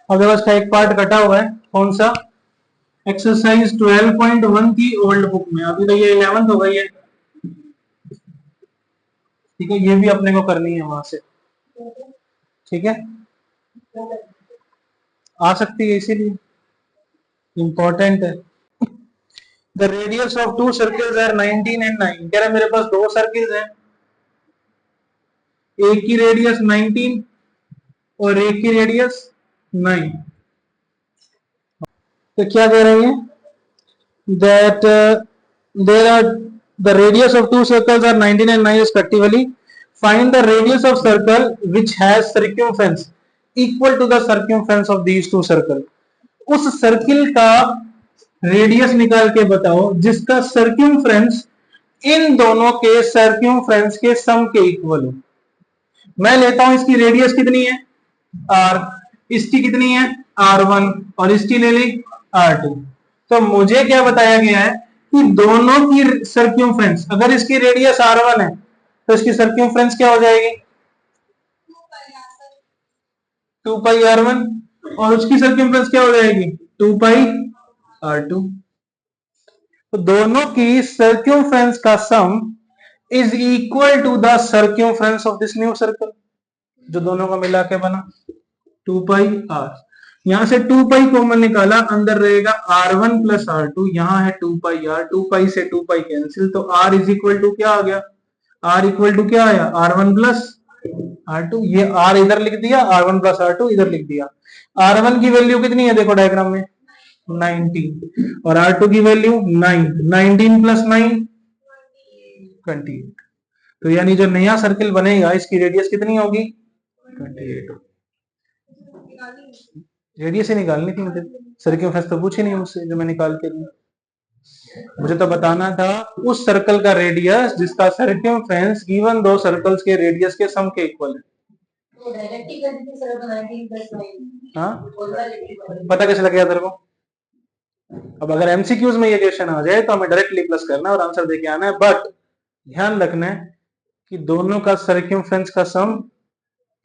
अगर उसका एक पार्ट कटा हुआ है, कौन सा? एक्सरसाइज 12.1 की ओल्ड बुक में, अभी तो ये 11th हो गई है, ठीक है, ये भी अपने को करनी है वहां से, ठीक है, आ सकती है, इसीलिए इंपॉर्टेंट है। The radius of two circles are 19 and 9, कह रहा मेरे पास दो सर्कल्स हैं, एक की रेडियस 19 और एक की रेडियस 9, तो क्या कह रही है? That there are the radius of two circles are 19 and 9 respectively. Find the radius of circle which has circumference equal to the circumference of these two circles. उस सर्किल का रेडियस निकाल के बताओ जिसका सर्क्यूमफ्रेंस इन दोनों के सर्क्यूमफ्रेंस के सम के इक्वल हो। मैं लेता हूं इसकी रेडियस कितनी है, आर, इसकी कितनी है, R1, और इसकी ले ली R2। तो मुझे क्या बताया गया है कि दोनों की सर्क्यूमफ्रेंस, अगर इसकी रेडियस R1 है तो इसकी सर्क्यूमफ्रेंस क्या हो जाएगी, 2 पाई R1, और उसकी सर्क्यूमफ्रेंस क्या हो जाएगी, 2 पाई R2। तो दोनों की सर्क्यूमफ्रेंस का sum is equal to the circumference of this new circle, जो दोनों का मिला के बना 2 पाई R। यहां से 2 पाई कॉमन निकाला, अंदर रहेगा R1 प्लस R2, यहां है 2 पाई R, 2 पाई से 2 पाई कैंसिल, तो R इज इक्वल टू क्या आ गया, R इक्वल टू क्या आया, R1 प्लस R2, ये R इधर लिख दिया, R1 प्लस R2 इधर लिख दिया। R1 की वैल्यू कितनी है देखो डायग्राम में, 19, और R2 की वैल्यू 9, 19 प्लस 9 28। तो यानी जो नया सर्किल बनेगा इसकी रेडियस कितनी होगी, 28। रेडियस ही निकालनी थी मुझे, सर्कमफ्रेंस तो पूछी नहीं मुझसे जो मैं निकाल के दूं। मुझे तो बताना था उस सर्कल का रेडियस जिसका सर्कमफ्रेंस गिवन दो सर्कल्स के रेडियस के सम के इक्वल है। हाँ, पता कैसे लगेगा तेरे को? अब अगर एमसीक्यूज में ये क्वेश्चन आ जाए तो हमें डायरेक्टली प्लस करना है और आंसर देके आना है, बट ध्यान रखना है कि दोनों का सर्कमफ्रेंस का सम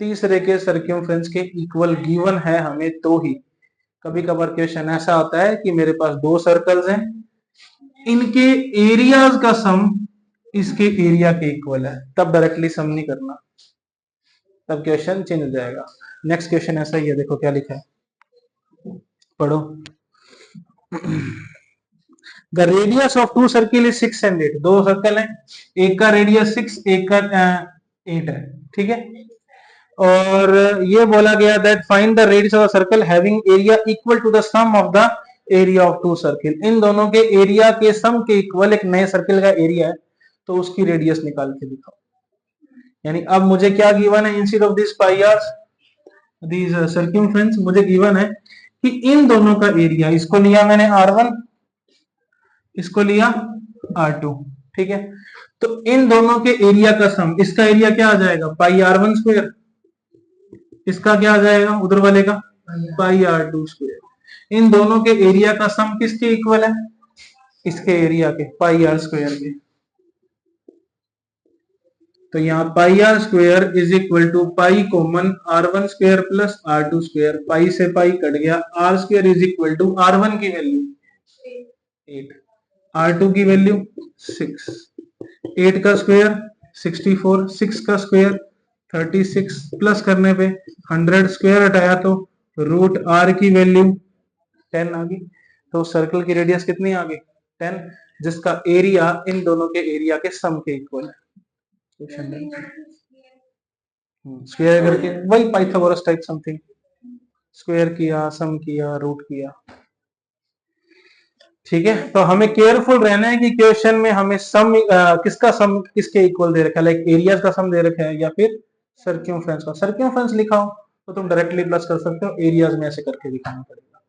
तीसरे के सर्कमफ्रेंस के इक्वल गिवन है हमें तो ही। कभी कभार क्वेश्चन ऐसा आता है कि मेरे पास दो सर्कल्स हैं, इनके एरियाज का सम इसके एरिया के इक्वल है, तब डायरेक्टली सम नहीं करना, तब क्वेश्चन चेंज हो जाएगा। नेक्स्ट क्वेश्चन ऐसा ही है, देखो क्या लिखा है, पढ़ो। The radius of two circle is 6 and 8, दो सर्कल है, एक का रेडियस 6 एक का 8 है, ठीक है, और ये बोला गया that find the radius of the circle having area equal to the sum of the area of two circle. इन दोनों के एरिया के सम के इक्वल एक नए सर्किल का एरिया है, तो उसकी रेडियस निकाल के दिखाओ। यानी अब मुझे क्या गिवन है, instead of this pi R this circumference, मुझे गिवन है कि इन दोनों का एरिया, इसको लिया मैंने R1, इसको लिया R2, ठीक है, तो इन दोनों के एरिया का सम, इसका एरिया क्या आ जाएगा, पाई R1 स्क्वायर, इसका क्या आ जाएगा उधर वाले का, पाई R2 स्क्वायर। इन दोनों के एरिया का सम किसके इक्वल है, इसके एरिया के, पाई R स्क्वायर के। तो यहाँ pi R square is equal to pi common R1 square plus R2 square, pi से पाई कट गया, R square is equal to R1 की वैल्यू 8, R2 की वैल्यू 6, 8 का स्क्वायर 64, 6 का स्क्वायर 36, प्लस करने पे 100, स्क्वायर हटाया तो रूट R की वैल्यू 10 आ गई। तो सर्कल की रेडियस कितनी आ गई, 10, जिसका एरिया इन दोनों के एरिया के सम के इक्वल है। स्क्वायर करके वही पाइथागोरस टाइप समथिंग, स्क्वायर किया, सम किया, रूट किया, ठीक है। तो हमें केयरफुल रहना है कि क्वेश्चन में हमें सम किसका सम किसके इक्वल दे रखा है, लाइक एरियाज का सम दे रखा है या फिर सर्क्यूमफ्रेंस का। सर्क्यूमफ्रेंस लिखा हो तो तुम डायरेक्टली प्लस कर सकते हो, एरियाज में ऐसे करके दिखाना पड़ेगा,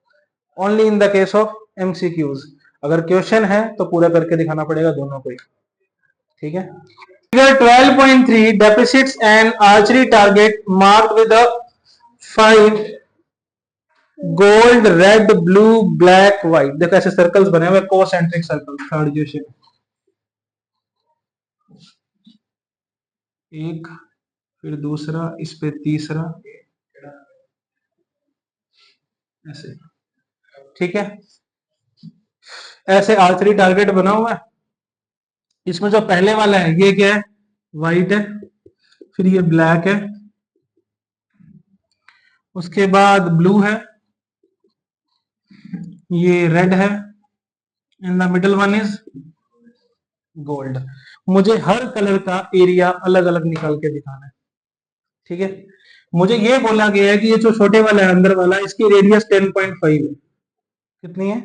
only in the case of MCQs. अगर क्वेश्चन है तो पूरा करके दिखाना पड़ेगा दोनों को ही, ठीक है। Figure 12.3 depicts an archery target marked with a 5 gold, red, blue, black, white. देखो ऐसे सर्कल्स बने हुए, कोसेंट्रिक सर्कल, थर्ड क्वेश्चन, एक, फिर दूसरा, इस पे तीसरा, ऐसे, ठीक है। ऐसे R3 टारगेट बना हुआ है। इसमें जो पहले वाला है ये क्या है, व्हाइट है, फिर ये ब्लैक है, उसके बाद ब्लू है, ये रेड है, in the middle one is gold. मुझे हर कलर का एरिया अलग अलग निकाल के दिखाना है, ठीक है। मुझे ये बोला गया है कि ये जो छोटे वाला है अंदर वाला, इसकी रेडियस 10.5 है। कितनी है?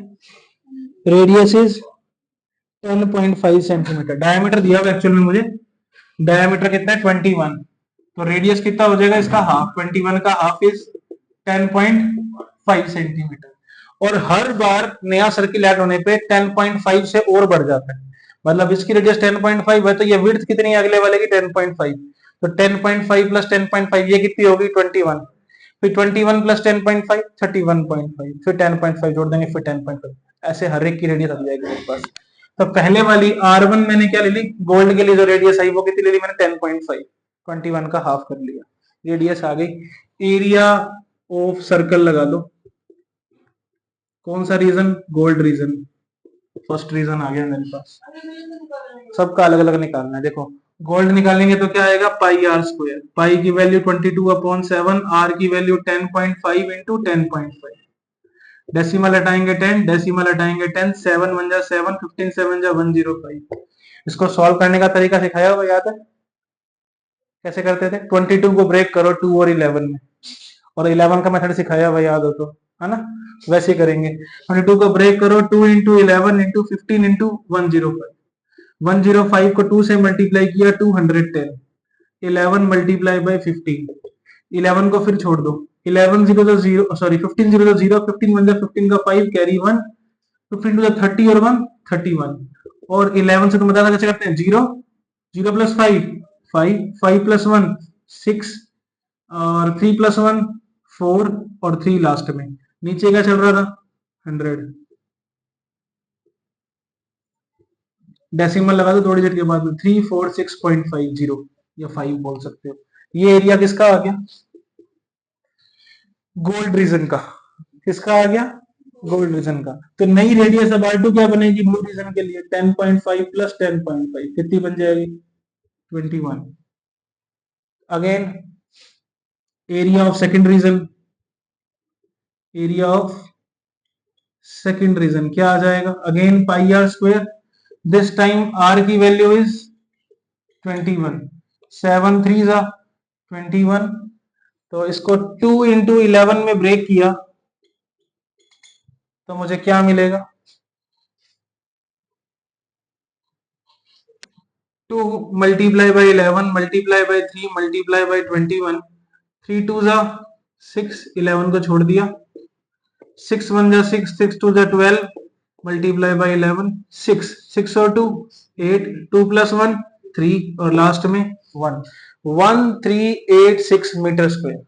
Radius is 10.5 centimetre. डायमीटर दिया हुआ एक्चुअल में मुझे, डायमीटर कितना है 21, तो रेडियस कितना हो जाएगा इसका हाफ, 21 का हाफ इज 10.5 सेंटीमीटर। और हर बार नया सर्किल ऐड होने पे 10.5 से और बढ़ जाता है। मतलब इसकी रेडियस 10.5 है तो ये विड्थ कितनी है अगले वाले की 10.5, तो 10.5 प्लस 10.5 ये कितनी होगी 21, फिर 21 प्लस 10.5 31.5, फिर 10.5 जोड़ देंगे, फिर 10.5, ऐसे हर एक की रेडियस आ जाएगी मेरे पास। तो पहले वाली R1 मैंने क्या ले ली, गोल्ड के लिए जो रेडियस आई वो कितनी ले ली मैंने 10.5, 21 का हाफ कर लिया, रेडियस आ गई। एरिया ऑफ सर्कल लगा लो, कौन सा region, gold region, first region आ गया मेरे पास। सबका अलग अलग निकालना है। देखो गोल्ड निकालेंगे तो क्या आएगा, पाई आर स्क्वायर, पाई की वैल्यू 22/7, आर की वैल्यू 10.5 इंटू 10.5, डेसिमल हटाएंगे 10, डेसिमल हटाएंगे 10, 7 1 जा 7, 15 7 जा 105। इसको सॉल्व करने का तरीका सिखाया होगा, याद है कैसे करते थे? 22 को ब्रेक करो 2 और 11 में, और 11 का मेथड सिखाया हुआ याद हो तो, है ना, वैसे करेंगे। 22 को ब्रेक करो 2 इंटू 11 इंटू 15 इंटू 105, 105 को 2 से मल्टीप्लाई किया 210, 11 मल्टीप्लाई बाई 15, 11 को फिर छोड़ दो, 11 जीरो तो जीरो, सॉरी 15 जीरो तो जीरो, 15 1 15 का 5 कैरी 1, 15 टू 30 और 1 31, और 11 से तुम बता कैसे करते हैं, 0 0 प्लस 5 5 5 प्लस 1 6, और 3 प्लस 1 4, और 3 लास्ट में। नीचे क्या चल रहा था 100, डेसिमल लगा दो 2 डिजिट के बाद में, 346.50 या 5 बोल सकते हो। ये एरिया किसका आ गया, गोल्ड रीजन का। किसका आ गया, गोल्ड रीजन का। तो नई रेडियस अब R2 क्या बनेगी ब्लू रीजन के लिए, 10.5 प्लस 10.5 कितनी बन जाएगी 21। Again area of second region, area of second region क्या आ जाएगा, again pi R square, this time R की वैल्यू इज 21, 7 3 जा 21, तो इसको 2 इंटू 11 में ब्रेक किया तो मुझे क्या मिलेगा, 2 multiply by 11 multiply by 3 multiply by 21, 3 2 जा 6, 11 को छोड़ दिया, 6 1 जा 6, 6 2 जा 12, मल्टीप्लाई बाई 11, 6 6 और 2 8, 2 प्लस 1 3, और लास्ट में 1, 1386 मीटर स्क्वायर।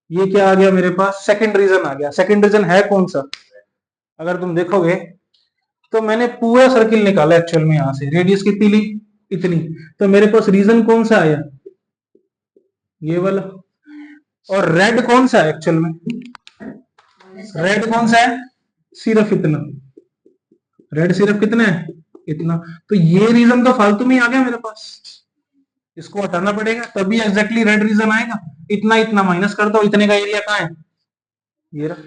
ये क्या आ गया मेरे पास, सेकंड रीजन आ गया। सेकंड रीजन है कौन सा, अगर तुम देखोगे तो मैंने पूरा सर्किल निकाला एक्चुअल में, यहां से रेडियस कितनी ली, इतनी, तो मेरे पास रीजन कौन सा आया, ये वाला। और रेड कौन सा है एक्चुअल में, रेड कौन सा है, सिर्फ इतना, रेड सिर्फ कितना है, इतना। तो ये रीजन तो फालतू में आ गया मेरे पास, इसको हटाना पड़ेगा तभी एग्जैक्टली रेड रीजन आएगा। इतना इतना माइनस कर दो, इतने का एरिया कहाँ है, ये रहा।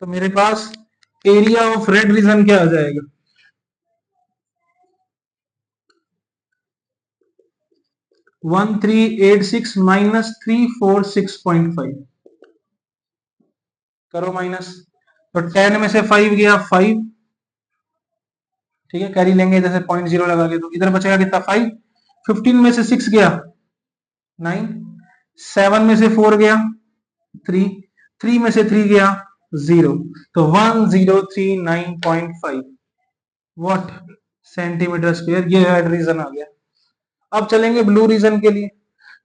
तो मेरे पास एरिया ऑफ रेड रीजन क्या आ जाएगा, 1386 माइनस 346.5, करो माइनस, तो 10 में से 5 गया 5, ठीक है, कैरी लेंगे जैसे 0.0 लगा के, तो इधर बचेगा कितना 5, 15 में से 6 गया 9, 7 में से 4 गया 3, 3 में से 3 गया 0, तो 1039.5 व्हाट सेंटीमीटर स्क्वायर, ये रेड रीजन आ गया। अब चलेंगे ब्लू रीजन के लिए,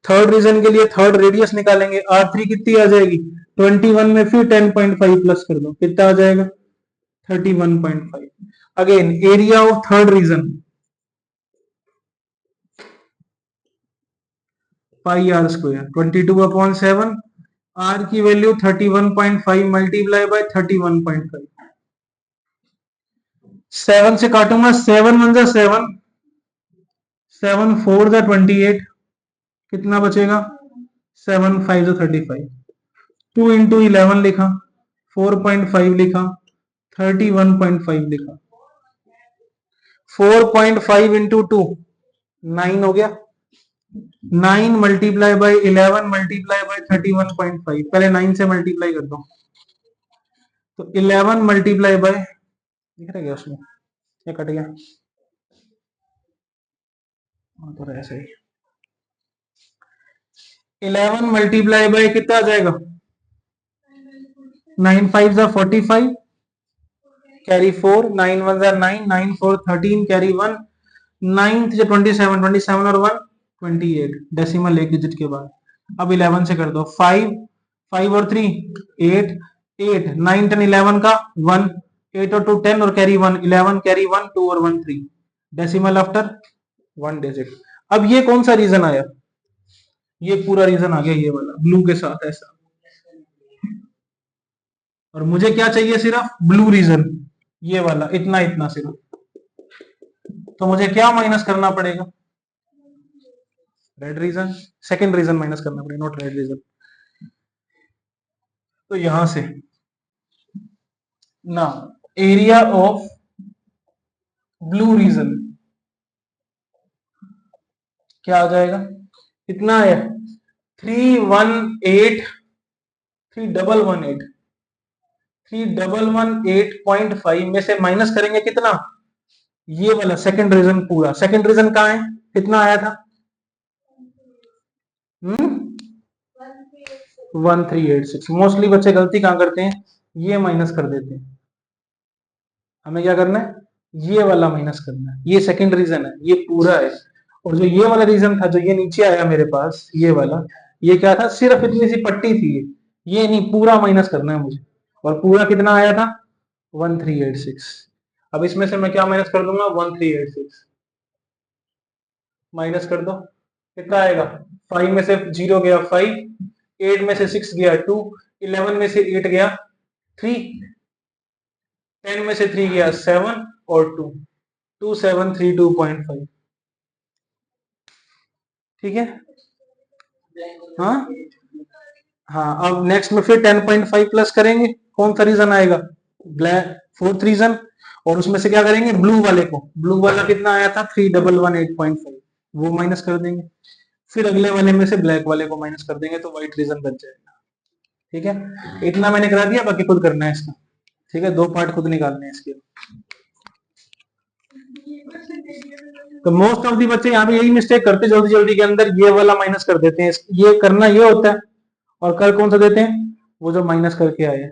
थर्ड रीजन के लिए थर्ड रेडियस निकालेंगे, R3 कितनी आ जाएगी 21 में फिर 10.5 प्लस कर दो, कितना आ जाएगा 31.5। Again area of third region, pi R square 22/7 R की वैल्यू 31.5 मल्टीप्लाई बाय 31.5। 7 से काटूंगा, 7 1 जा 7, 7 4 जा 28, कितना बचेगा 7 5 जा 35। 2 इंटू 11 लिखा, 4.5 लिखा, 31.5 लिखा। 4.5 इंटू 2 9 हो गया। 9 मल्टीप्लाई बाय 11 मल्टीप्लाई बाय 31.5, पहले 9 से मल्टीप्लाई कर दो, तो 11 मल्टीप्लाई बाय, दिख रहा है उसमें ये कट गया, तो रहे सही। 11 मल्टीप्लाई बाय कितना आ जाएगा 9 5 जा 45, कैरी 4, 9 1 जा 9, 9 4 13, कैरी 1, 9 जा 27, 27 और 1 28, डेसिमल एक डिजिट के बाद। अब 11 से कर दो, 5 5 और 3 8, 8 9 10 11 का 1, 8 और 2 10 और कैरी 1, 11 कैरी 1 2 और 1 3, डेसिमल आफ्टर 1 डिजिट। अब ये कौन सा रीजन आया, ये पूरा रीजन आ गया ये वाला ब्लू के साथ ऐसा, और मुझे क्या चाहिए सिर्फ ब्लू रीजन, ये वाला इतना इतना सिर्फ, तो मुझे क्या माइनस करना पड़ेगा red region, second region minus करना पड़ेगा, नॉट रेड रीजन। तो यहां से ना एरिया ऑफ ब्लू रीजन क्या आ जाएगा, कितना आया 318, 3118, 3118.5 में से माइनस करेंगे कितना, ये वाला सेकंड रीजन पूरा। सेकंड रीजन कहाँ है, कितना आया था 1386। मोस्टली बच्चे गलती कहां करते हैं, ये माइनस कर देते हैं। हमें क्या करना है, ये वाला माइनस करना है, ये सेकंड रीजन है, ये पूरा है। और जो ये वाला रीजन था, जो ये नीचे आया मेरे पास, ये वाला, ये क्या था, सिर्फ इतनी सी पट्टी थी ये नहीं, पूरा माइनस करना है मुझे। और पूरा कितना आया था 1386। अब इसमें से मैं क्या माइनस कर दूंगा 1386, माइनस कर दो, कितना आएगा 5 में से 0 गया 5, 8 में से 6 गया 2, 11 में से 8 गया 3, 10 में से 3 गया 7 और 2, 2732.5। ठीक है, हाँ हाँ। अब नेक्स्ट में फिर 10.5 प्लस करेंगे, कौन सा रीजन आएगा, ब्लैक फोर्थ रीजन, और उसमें से क्या करेंगे ब्लू वाले को, ब्लू वाला कितना आया था 3118.5, वो माइनस कर देंगे, फिर अगले वाले में से ब्लैक वाले को माइनस कर देंगे, तो व्हाइट रीजन बच जाएगा। ठीक है, इतना मैंने करा दिया, बाकी खुद करना है इसका। ठीक है, 2 पार्ट खुद निकालने हैं इसके। तो मोस्ट ऑफ दी बच्चे यहाँ पे यही मिस्टेक करते, जल्दी जल्दी के अंदर ये वाला माइनस कर देते हैं, ये करना ये होता है, और कर कौन सा देते हैं, वो जो माइनस करके आए।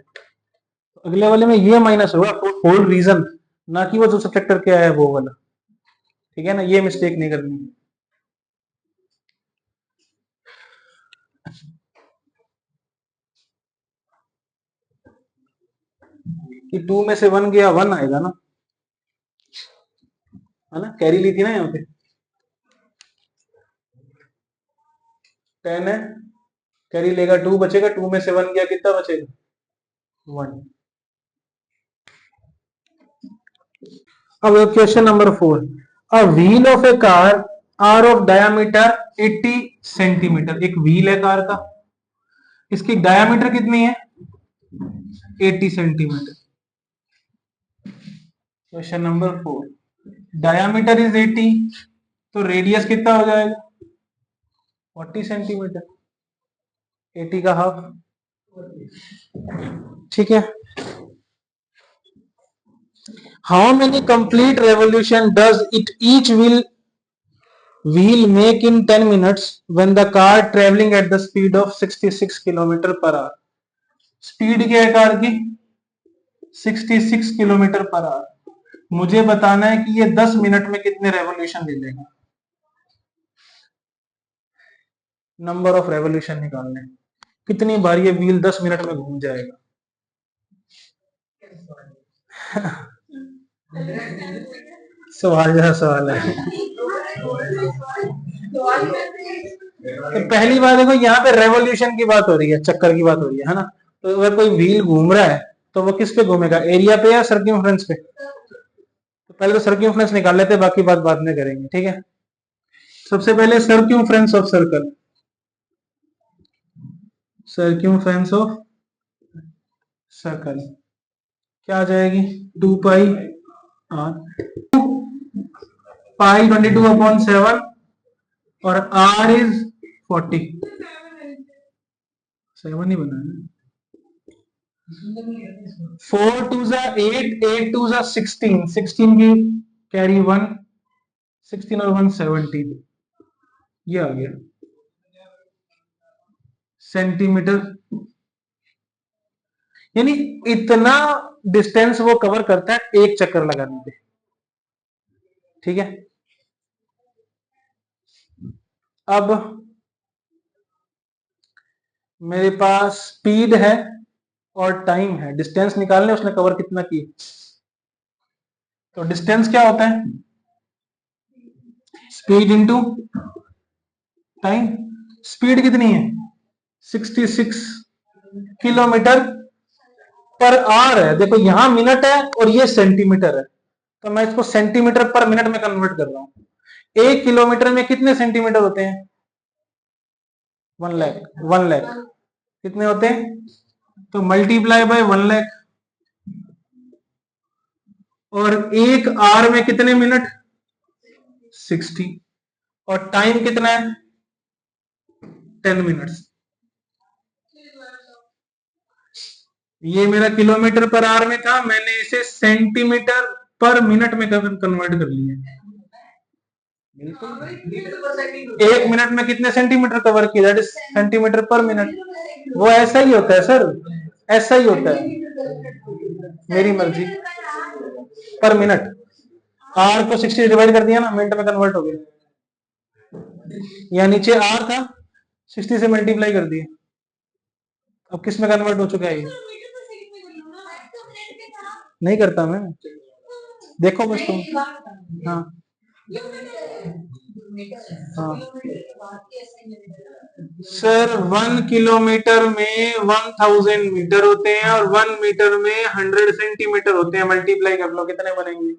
तो अगले वाले में ये माइनस होगा होल रीजन, ना कि वो जो सब्ट्रैक्ट करके आया है वो वाला। ठीक है ना, ये मिस्टेक नहीं करनी है। कि 2 में से 1 गया 1 आएगा ना, है ना, कैरी ली थी ना यहाँ पे 10 है, कैरी लेगा 2 बचेगा, 2 में से 1 गया कितना बचेगा 1। अब question number 4, a wheel of a car are of diameter 80 centimetre, एक व्हील है कार का, इसकी डायामीटर कितनी है 80 centimetre. Question number 4, diameter is 80, तो रेडियस कितना हो जाएगा 40 सेंटीमीटर, 80 का हाफ। ठीक है, how many complete revolution does it each wheel make in 10 minutes when the car traveling at the speed of 66 kilometre per hour. Speed क्या है car की 66 किलोमीटर पर आवर, मुझे बताना है कि ये 10 मिनट में कितने रेवोल्यूशन ले लेगा। नंबर ऑफ रेवोल्यूशन निकालने, कितनी बार ये व्हील 10 मिनट में घूम जाएगा। सवाल जरा सवाल है। तो पहली बात देखो, यहाँ पे रेवोल्यूशन की बात हो रही है, चक्कर की बात हो रही है ना। तो अगर कोई व्हील घूम रहा है तो वो किस पे घूमेगा, एरिया पे या सर्क्यूम्फ्रेंस पे? तो पहले तो सर्क्यूम्फ्रेंस निकाल लेते हैं, बाकी बात बाद में करेंगे, ठीक है। सबसे पहले सर्क्यूम्फ्रेंस ऑफ सर्कल, सर्क्यूम्फ्रेंस ऑफ सर्कल क्या आ जाएगी, 2 पाई आर, पाई 22/7 और आर इज 40, 7 ही बना है। 4 2 जा 8, 8 2 जा 16, 16 की कैरी 1, 16 और 1 17, ये आ गया सेंटीमीटर। यानी इतना डिस्टेंस वो कवर करता है एक चक्कर लगाने पे, ठीक है। अब मेरे पास स्पीड है और टाइम है, डिस्टेंस निकालने उसने कवर कितना की। तो डिस्टेंस क्या होता है, स्पीड इनटू टाइम। स्पीड कितनी है, 66 किलोमीटर पर आवर है। देखो यहां मिनट है और ये सेंटीमीटर है, तो मैं इसको सेंटीमीटर पर मिनट में कन्वर्ट कर रहा हूं। 1 किलोमीटर में कितने सेंटीमीटर होते हैं, 1 लाख, 1 लाख कितने होते हैं, तो मल्टीप्लाई बाय 1 लाख। और 1 आवर में कितने मिनट, 60, और टाइम कितना है, 10 मिनट्स। ये मेरा किलोमीटर पर आवर में था, मैंने इसे सेंटीमीटर पर मिनट में कन्वर्ट कर लिया। एक मिनट में कितने सेंटीमीटर कवर किया, दैट इज सेंटीमीटर पर मिनट। वो ऐसा ही होता है सर, ऐसा ही होता है, मेरी मर्जी, पर मिनट। आर को 60 डिवाइड कर दिया ना, मिनट में कन्वर्ट हो गया। या नीचे आर था, 60 से मल्टीप्लाई कर दिया, अब किस में कन्वर्ट हो चुका है ये, नहीं करता मैं, देखो बस तुम। हाँ हाँ सर, 1 किलोमीटर में 1000 मीटर होते हैं और 1 मीटर में 100 सेंटीमीटर होते हैं। मल्टीप्लाई कर लो, कितने बनेंगे।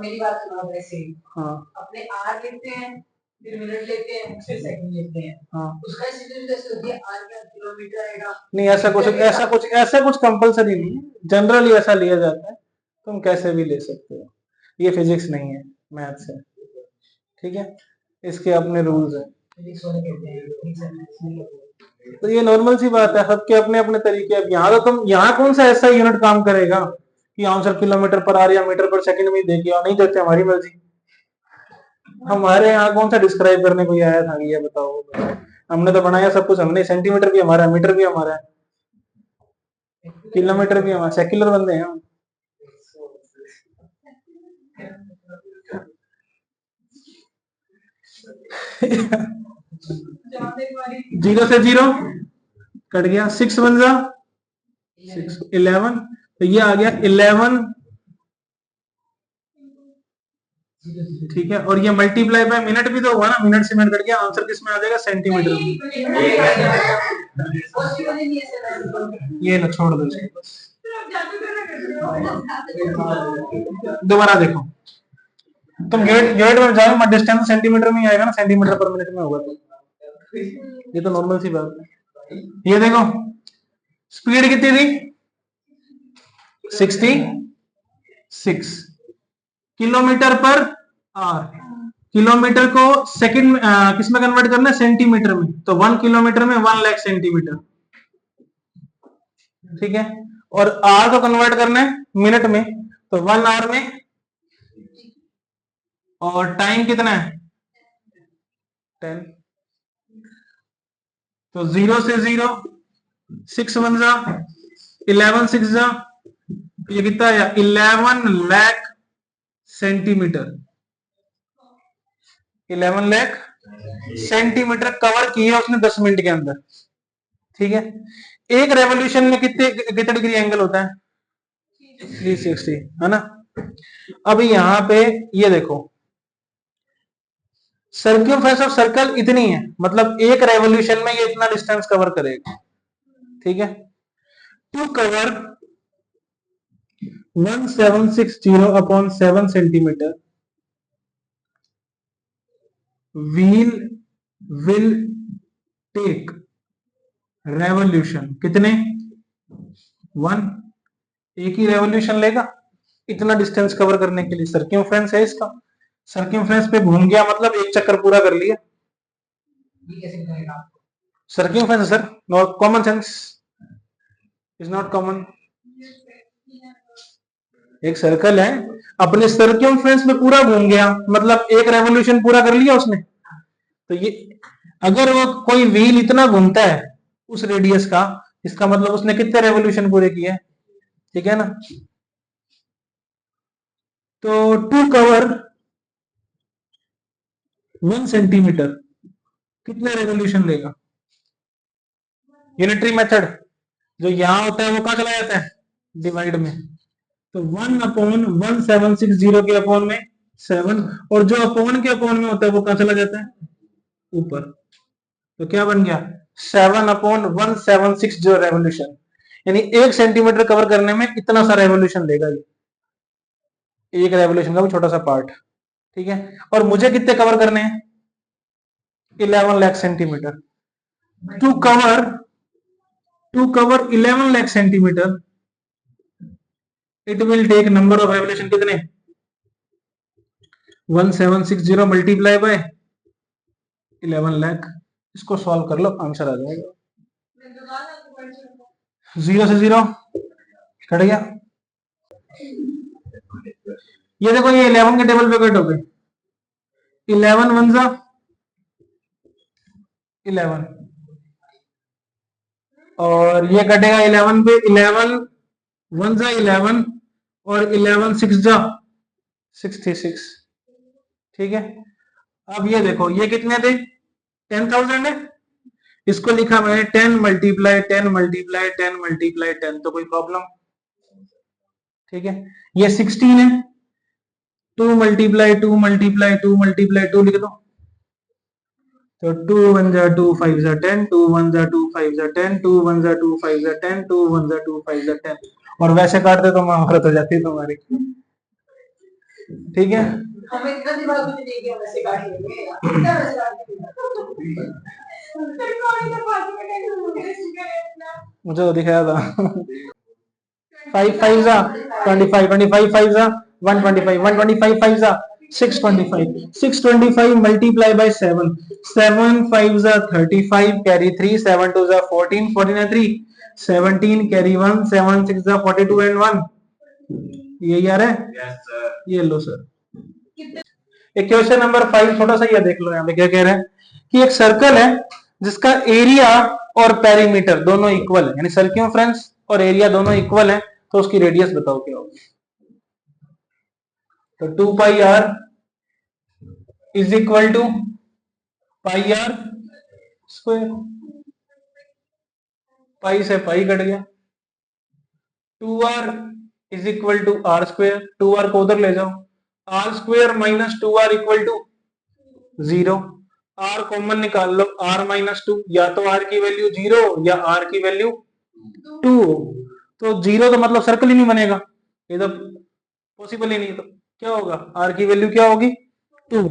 मेरी बात सुनो, वैसे हाँ, अपने आर लेते हैं, फिर मिनट लेते हैं, फिर सेकंड लेते हैं, हाँ, उसका कैसे होती है, आर का किलोमीटर आएगा। नहीं, ऐसा कुछ कंपलसरी नहीं है, जनरली ऐसा लिया जाता है, तुम कैसे भी ले सकते हो, ये फिजिक्स नहीं है, मैथ्स है, ठीक है, इसके अपने रूल्स हैं। तो ये नॉर्मल सी बात है, सबके अपने अपने तरीके। अब यहाँ तो तुम, यहाँ कौन सा ऐसा यूनिट काम करेगा कि आंसर किलोमीटर पर आवर या मीटर पर सेकंड में देखे, और नहीं देते, हमारी मर्जी। हमारे यहाँ कौन सा डिस्क्राइब करने को आया था, ये बताओ। हमने तो बनाया सब कुछ, हमने सेंटीमीटर भी हमारा है, मीटर भी हमारा है, किलोमीटर भी हमारा, सेक्युलर बंदे हैं हम। जीरो से जीरो कट गया, 6 1 जा 6, 11, तो ये आ गया 11, ठीक है। और ये मल्टीप्लाई बाय मिनट भी तो हुआ ना, मिनट से मिनट कट गया, आंसर किस में आ जाएगा, सेंटीमीटर में। ये ना छोड़ दो, दोबारा देखो, तुम गेट में जाओ, डिस्टेंस सेंटीमीटर में ही आएगा ना, सेंटीमीटर पर मिनट में होगा, तो ये तो नॉर्मल सी बात है। ये देखो स्पीड कितनी थी, 66 किलोमीटर पर आवर। किलोमीटर को सेकंड में किस में कन्वर्ट करना है, सेंटीमीटर में, तो 1 किलोमीटर में 1 लाख सेंटीमीटर, ठीक है। और आर को कन्वर्ट करना है मिनट में, तो 1 आवर में, और टाइम कितना है, 10। तो 0 से 0, 6 1 जा 11, 6 जा, ये कितना आया, 11 lakh centimetre, 11 lakh centimetre cover किया उसने 10 मिनट के अंदर, ठीक है। एक रेवोल्यूशन में कितने डिग्री एंगल होता है, 360, है ना। अब यहां पे ये देखो, सर्क्यूमफ्रेंस ऑफ सर्कल इतनी है, मतलब एक रेवोल्यूशन में ये इतना डिस्टेंस कवर करेगा, ठीक है। To cover 1760 upon 7 centimetre, wheel will take revolution कितने, 1, एक ही रेवोल्यूशन लेगा इतना डिस्टेंस कवर करने के लिए। सर्क्यूमफ्रेंस है इसका, सर्क्यूमफ्रेंस पे घूम गया मतलब एक चक्कर पूरा कर लिया। Circumference sir, not common sense is not common. एक सर्कल है, अपने सर्क्यूमफ्रेंस में पूरा घूम गया मतलब एक रेवोल्यूशन पूरा कर लिया उसने। तो ये अगर वो कोई व्हील इतना घूमता है उस रेडियस का, इसका मतलब उसने कितने रेवोल्यूशन पूरे किए, ठीक है ना। तो टू कवर 1 सेंटीमीटर कितने रेवोल्यूशन लेगा। यूनिटरी मेथड जो यहां होता है वो कहां चला जाता है, डिवाइड में। तो 1 अपॉन 1760 के अपॉन में 7, और जो अपॉन के अपॉन में होता है वो कहां चला जाता है, ऊपर। तो क्या बन गया 7 अपॉन 1760 रेवोल्यूशन, यानी 1 सेंटीमीटर कवर करने में इतना सा रेवोल्यूशन लेगा ये, एक रेवोल्यूशन का भी छोटा सा पार्ट, ठीक है। और मुझे कितने कवर करने हैं, 11 lakh centimetre. To cover 11 lakh centimetre, it will take number of revolution कितने, 1760 मल्टीप्लाई बाय 11 लाख। इसको सॉल्व कर लो, आंसर आ जाएगा। 0 से 0 कट गया। ये देखो ये 11 के टेबल पे कट हो गए, 11 वन जा 11, और ये कटेगा 11 पे, 11 वन जा 11, और 11 सिक्स जा 66, ठीक है। अब ये देखो ये कितने थे, 10,000 है, इसको लिखा मैंने 10 मल्टीप्लाई 10 मल्टीप्लाई 10 मल्टीप्लाई 10, तो कोई प्रॉब्लम, ठीक है। ये 16 है, 2 मल्टीप्लाई 2 मल्टीप्लाई 2 मल्टीप्लाई 2 लिख दो, तो 2 1 जा 2 5 जा 10, 2 1 जा 2 5 जा 10, 2 1 जा 2 5 जा 10, 2 1 जा 2 5 जा 10, और वैसे काटते तो महाभारत हो जाती तुम्हारी, ठीक है। हमें इतना दिमाग भी नहीं कि हम ऐसे काट लेंगे, इतना वैसे काट लेंगे। मुझे तो दिखाया था 5 5 जा 25, 25 5 जा 125, 125 5 जा 625, 625 multiply by 7, 7 5 जा 35, carry 3, 7 2 जा 14, 14 3, 17 carry 1, 7 6 जा 42 and 1, ये यार है, ये लो सर। एक क्वेश्चन नंबर 5 छोटा सा ये देख लो, यहाँ पे क्या कह रहा है कि एक सर्कल है जिसका एरिया और पेरीमीटर दोनों इक्वल है, यानी सर्क्यूमफ्रेंस और एरिया दोनों इक्वल है, तो उसकी रेडियस बताओ क्या होगी। तो 2 pi R is equal to pi R square, pi से पाई कट गया, 2r is equal to R square, 2r को उधर ले जाओ, R square minus 2r equal to 0, R common निकाल लो, r माइनस 2, या तो r की वैल्यू 0 या r की वैल्यू 2, तो 0 तो मतलब सर्कल ही नहीं बनेगा, ये तो पॉसिबल ही नहीं, तो क्या होगा, r की वैल्यू क्या होगी 2,